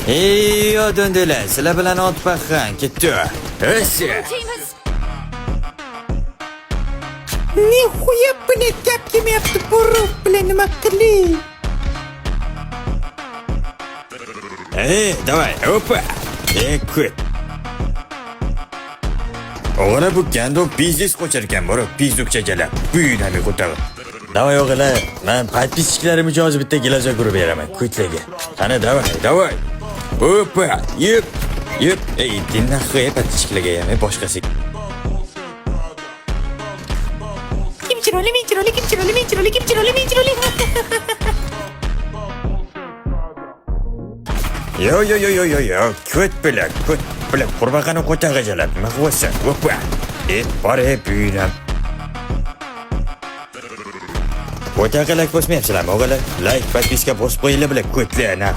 Ey odamlar, sizlar bilan otpaqan ketdi. O'sha. Nihuya buni gap yemayapti, burib bilan nima qiling? Давай, опа. Kut. O'g'ri bu gando biznes qo'charkan, bora bizukchachalar. Buyinami ko'tar. Давай o'g'lar, men подписчиklarim uchun hozir bitta gelajak urib beraman. Kutlarga. Qani, давай. Опа, yep. Ey, dinnaxi подписчикларga ham boshqasi. Kimchiroli. Yo, kut bilan qurbaqani qo'tag'ajalab, nima qilyapsan? Опа. Bor buyinam. Qo'tag'alak bosmayapsizlarmi o'g'lar? Like, подписка bosib qo'yinglar bilan kutlar.